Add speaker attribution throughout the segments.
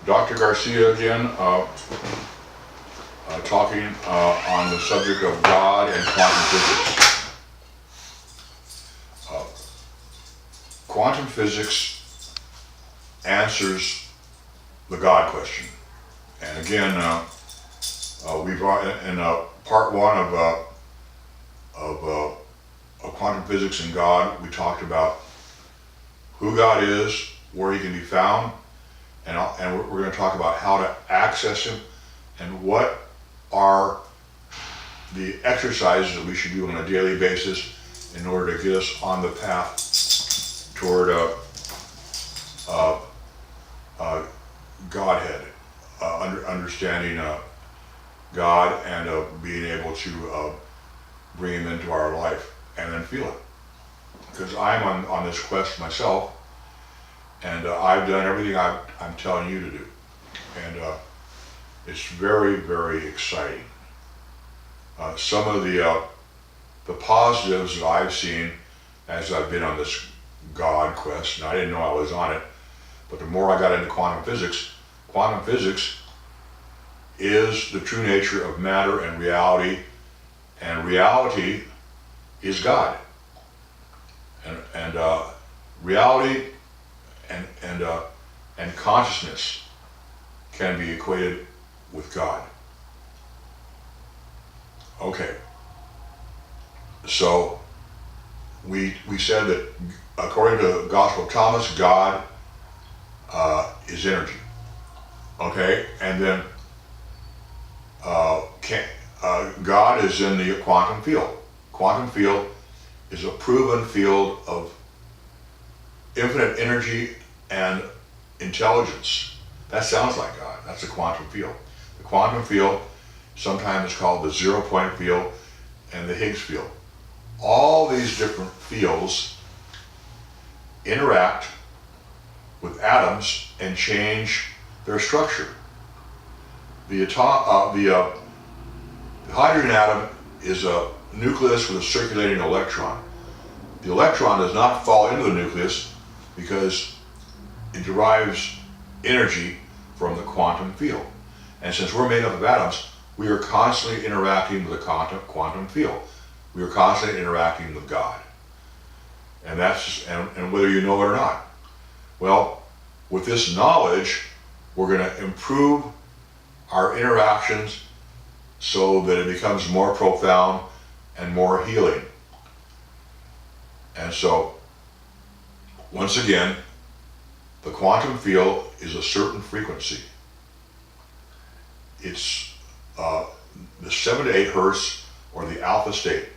Speaker 1: Dr. Garcia again, talking on the subject of God and quantum physics. Quantum physics answers the God question. And again, we brought in part one of quantum physics and God, we talked about who God is, where he can be found, and we're going to talk about how to access him and what are the exercises that we should do on a daily basis in order to get us on the path toward Godhead, understanding God and being able to bring him into our life and then feel it. Because I'm on this quest myself, and I've done everything I'm telling you to do. And it's very, very exciting. Some of the positives that I've seen as I've been on this God quest, and I didn't know I was on it, but the more I got into quantum physics is the true nature of matter and reality is God. And reality and consciousness can be equated with God. Okay, so we said that according to the Gospel of Thomas, God is energy. Okay, and then God is in the quantum field. Quantum field is a proven field of infinite energy and intelligence. That sounds like God. That's the quantum field. The quantum field sometimes is called the zero-point field and the Higgs field. All these different fields interact with atoms and change their structure. The hydrogen atom is a nucleus with a circulating electron. The electron does not fall into the nucleus because it derives energy from the quantum field. And since we're made up of atoms, we are constantly interacting with the quantum field. We are constantly interacting with God. And that's and whether you know it or not. Well, with this knowledge, we're going to improve our interactions so that it becomes more profound and more healing. And so, once again, the quantum field is a certain frequency. It's the 7 to 8 hertz, or the alpha state.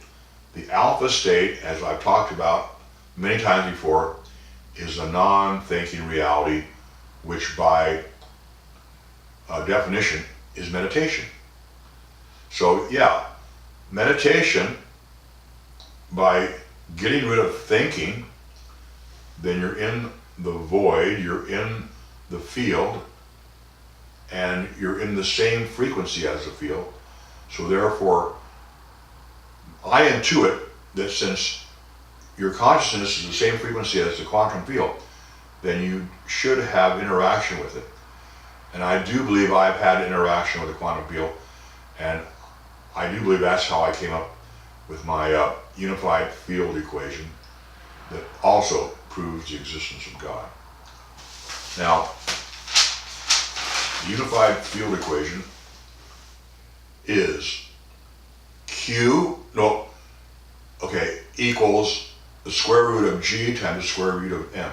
Speaker 1: The alpha state, as I've talked about many times before, is a non-thinking reality, which by definition is meditation. So yeah, meditation, by getting rid of thinking, then you're in the void, you're in the field, and you're in the same frequency as the field. So therefore, I intuit that since your consciousness is the same frequency as the quantum field, then you should have interaction with it. And I do believe I've had interaction with the quantum field, and I do believe that's how I came up with my unified field equation that also proves the existence of God. Now, the unified field equation is equals the square root of G times the square root of M.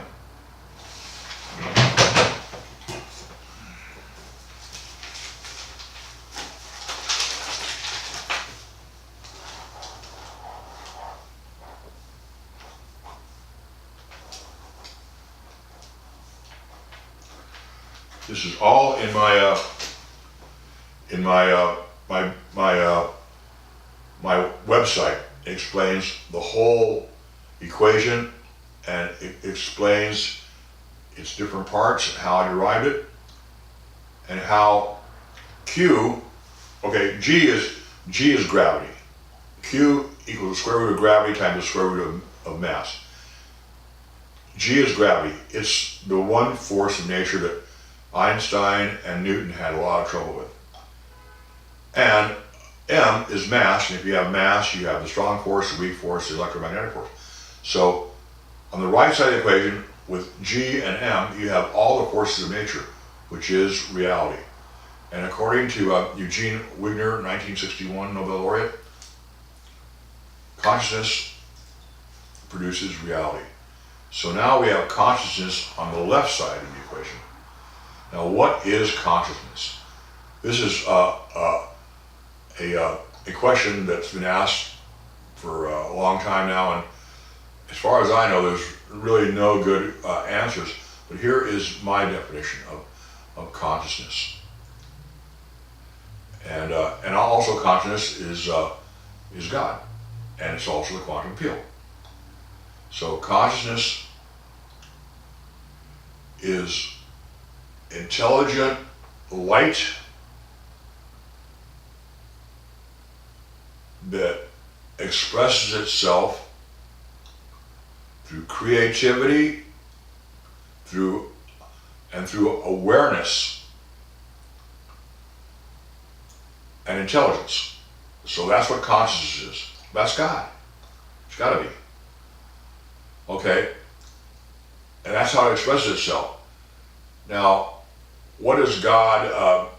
Speaker 1: This is all in my website. It explains the whole equation, and it explains its different parts and how I derived it, and how G is gravity. Q equals the square root of gravity times the square root of mass. G is gravity. It's the one force of nature Einstein and Newton had a lot of trouble with. And M is mass, and if you have mass, you have the strong force, the weak force, the electromagnetic force. So on the right side of the equation, with G and M, you have all the forces of nature, which is reality. And according to Eugene Wigner, 1961 Nobel laureate, consciousness produces reality. So now we have consciousness on the left side of the equation. Now, what is consciousness? This is a question that's been asked for a long time now, and as far as I know, there's really no good answers. But here is my definition of consciousness. And also consciousness is God, and it's also the quantum field. So consciousness is intelligent light that expresses itself through creativity, through awareness and intelligence. So that's what consciousness is. That's God. It's got to be. Okay? And that's how it expresses itself. Now, what does God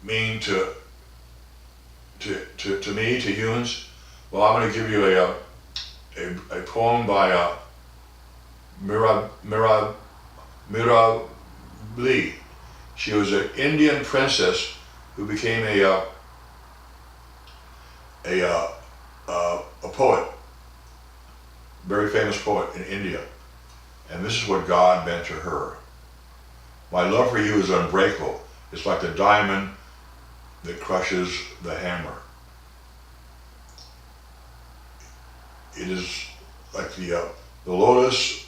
Speaker 1: mean to me, to humans? Well, I'm going to give you a poem by Mirabli. She was an Indian princess who became a poet, very famous poet in India. And this is what God meant to her. My love for you is unbreakable. It's like the diamond that crushes the hammer. It is like the lotus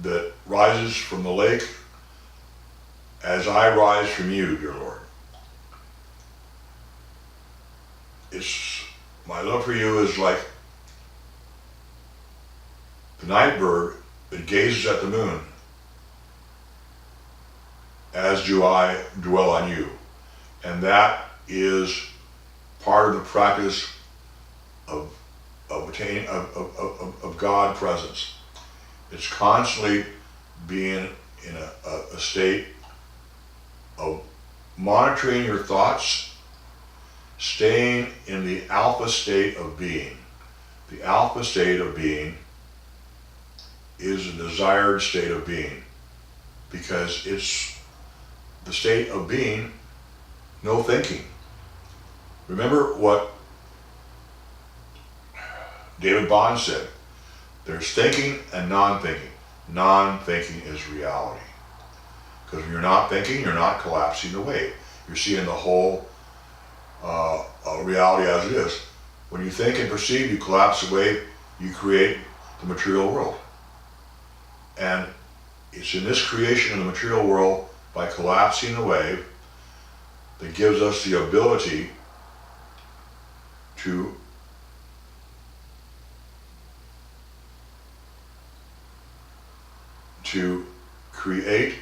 Speaker 1: that rises from the lake as I rise from you, dear Lord. My love for you is like the night bird that gazes at the moon, as do I dwell on you. And that is part of the practice of God presence. It's constantly being in a state of monitoring your thoughts, staying in the alpha state of being. The alpha state of being is a desired state of being because it's the state of being, no thinking. Remember what David Bond said, there's thinking and non-thinking. Non-thinking is reality. Because when you're not thinking, you're not collapsing away. You're seeing the whole reality as it is. When you think and perceive, you collapse away, you create the material world. And it's in this creation of the material world, by collapsing away, that gives us the ability to create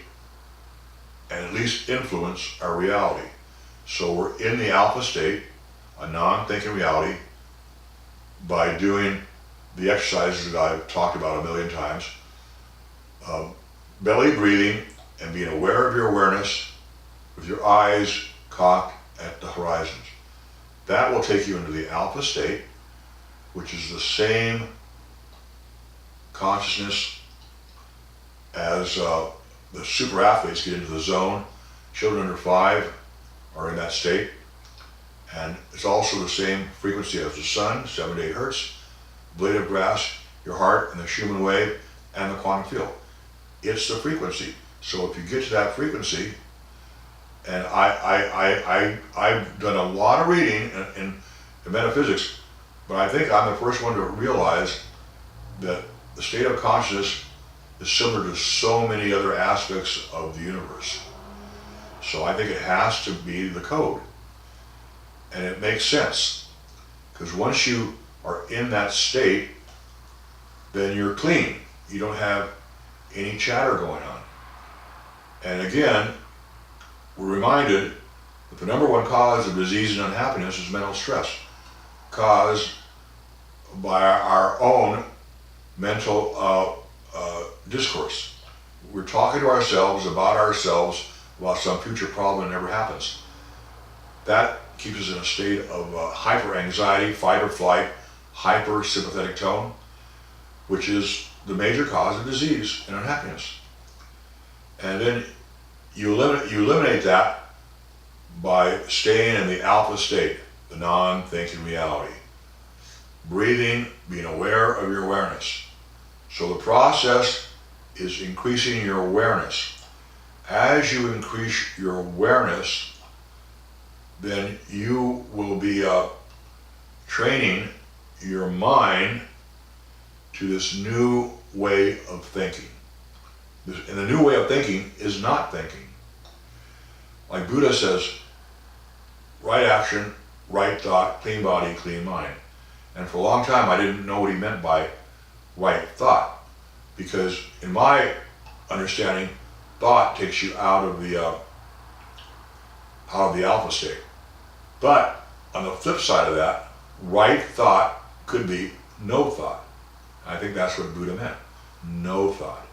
Speaker 1: and at least influence our reality. So we're in the alpha state, a non-thinking reality, by doing the exercises that I've talked about a million times. Belly breathing and being aware of your awareness with your eyes cocked at the horizons. That will take you into the alpha state, which is the same consciousness as the super athletes get into the zone. Children under 5 are in that state. And it's also the same frequency as the sun, 7 to 8 hertz, blade of grass, your heart, and the Schumann wave, and the quantum field. It's the frequency. So if you get to that frequency, and I've done a lot of reading in metaphysics, but I think I'm the first one to realize that the state of consciousness is similar to so many other aspects of the universe. So I think it has to be the code. And it makes sense, because once you are in that state, then you're clean. You don't have any chatter going on. And again, we're reminded that the number one cause of disease and unhappiness is mental stress, caused by our own mental discourse. We're talking to ourselves about some future problem that never happens. That keeps us in a state of hyper anxiety, fight or flight, hyper sympathetic tone, which is the major cause of disease and unhappiness. And then you eliminate that by staying in the alpha state, the non-thinking reality. Breathing, being aware of your awareness. So the process is increasing your awareness. As you increase your awareness, then you will be training your mind to this new way of thinking. And the new way of thinking is not thinking. Like Buddha says, right action, right thought, clean body, clean mind. And for a long time I didn't know what he meant by right thought, because in my understanding, thought takes you out of the alpha state. But on the flip side of that, right thought could be no thought. I think that's what Buddha meant, no thought.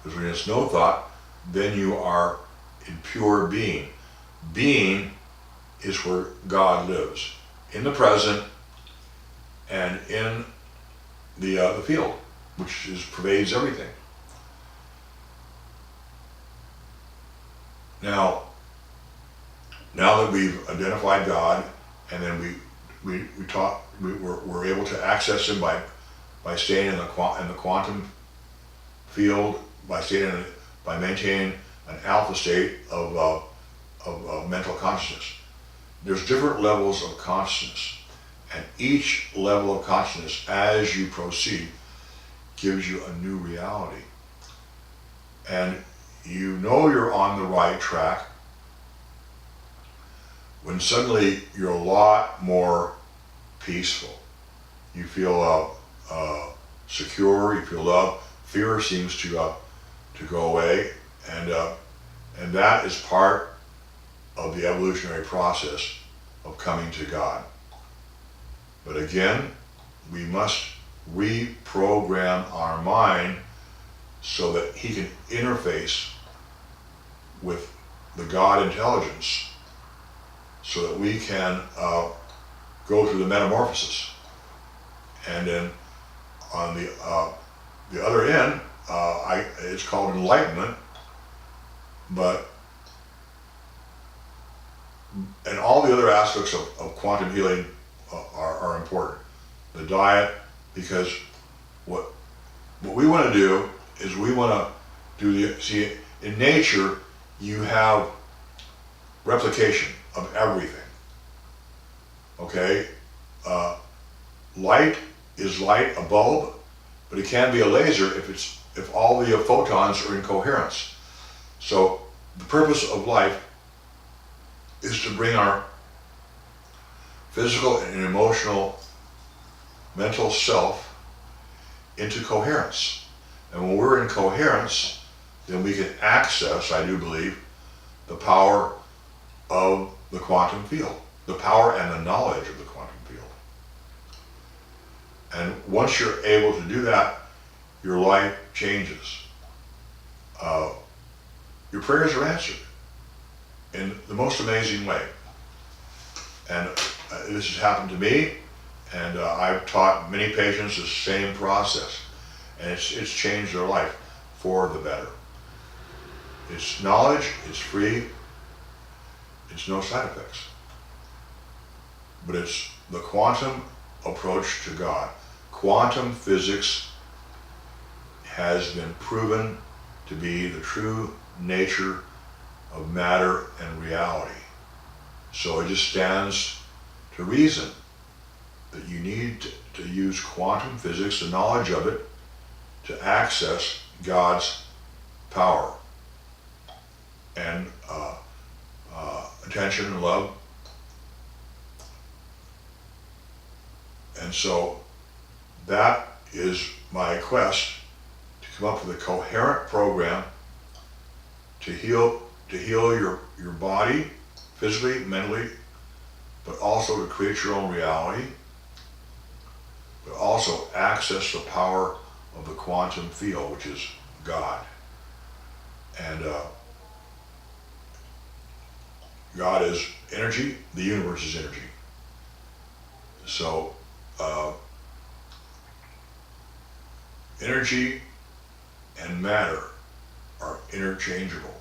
Speaker 1: Because when it's no thought, then you are in pure being. Being is where God lives, in the present and in the field, which pervades everything. Now that we've identified God, and then we're able to access Him by staying in the quantum field, by maintaining an alpha state of mental consciousness. There's different levels of consciousness, and each level of consciousness, as you proceed, gives you a new reality. And you know you're on the right track when suddenly you're a lot more peaceful. You feel secure, you feel love. Fear seems to go away, and that is part of the evolutionary process of coming to God. But again, we must reprogram our mind so that He can interface with the God intelligence, so that we can go through the metamorphosis. And then on the other end, it's called enlightenment, and all the other aspects of quantum healing are important. The diet, because what we want to do is we want to see, in nature you have replication of everything. Okay? Light is light, a bulb, but it can be a laser if all the photons are in coherence. So the purpose of life is to bring our physical and emotional, mental self into coherence. And when we're in coherence, then we can access, I do believe, the power of the quantum field, the power and the knowledge of the quantum field. And once you're able to do that, your life changes. Your prayers are answered in the most amazing way. And this has happened to me, and I've taught many patients the same process, and it's changed their life for the better. It's knowledge, it's free, it's no side effects. But it's the quantum approach to God. Quantum physics has been proven to be the true nature of matter and reality. So it just stands to reason that you need to use quantum physics, the knowledge of it, to access God's power and attention and love. And so that is my quest, to come up with a coherent program to heal your body, physically, mentally, but also to create your own reality, but also access the power of the quantum field, which is God. And God is energy, the universe is energy. So energy and matter are interchangeable.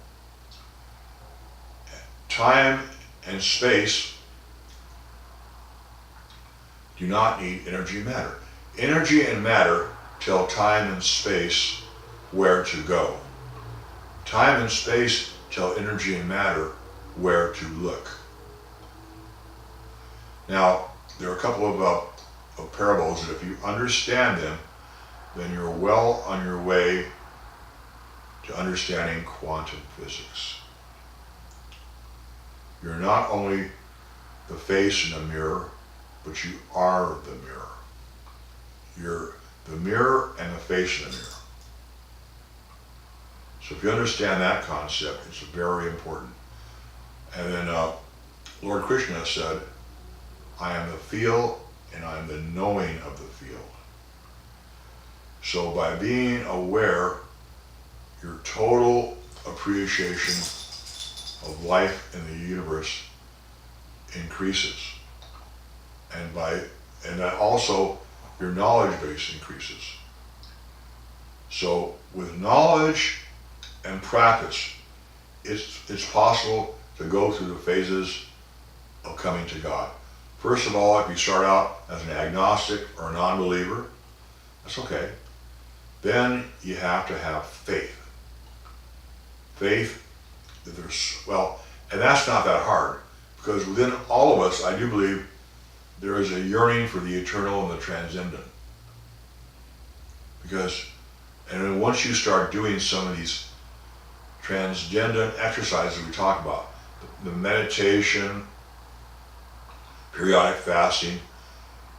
Speaker 1: Time and space do not need energy and matter. Energy and matter tell time and space where to go. Time and space tell energy and matter where to look. Now, there are a couple of parables that if you understand them, then you're well on your way to understanding quantum physics. You're not only the face in the mirror, but you are the mirror. You're the mirror and the face in the mirror. So if you understand that concept, it's very important. And then Lord Krishna said, I am the field and I am the knowing of the field. So by being aware, your total appreciation of life in the universe increases. And that also your knowledge base increases. So with knowledge and practice, it's possible to go through the phases of coming to God. First of all, if you start out as an agnostic or a non-believer, that's okay. Then you have to have faith. Faith that and that's not that hard, because within all of us, I do believe there is a yearning for the eternal and the transcendent. And then once you start doing some of these transcendent exercises we talk about, the meditation, periodic fasting,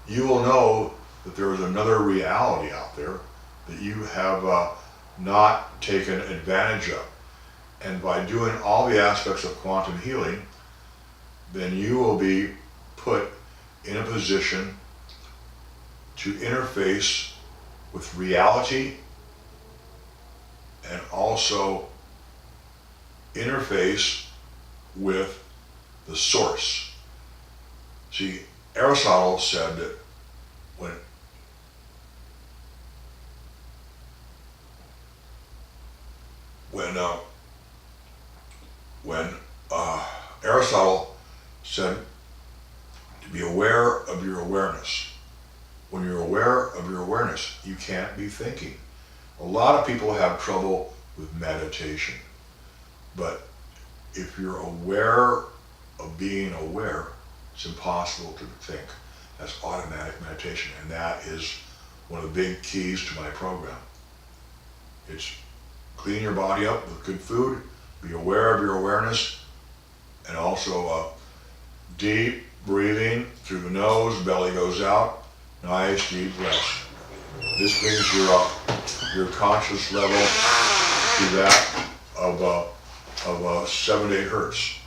Speaker 1: you will know that there is another reality out there that you have not taken advantage of. And by doing all the aspects of quantum healing, then you will be put in a position to interface with reality and also interface with the source. See, Aristotle said that when Aristotle said to be aware of your awareness. When you're aware of your awareness, you can't be thinking. A lot of people have trouble with meditation, but if you're aware of being aware, it's impossible to think. That's automatic meditation, and that is one of the big keys to my program. It's clean your body up with good food, be aware of your awareness, and also deep breathing through the nose, belly goes out, nice deep breaths. This brings your conscious level to that of 7 to 8 hertz.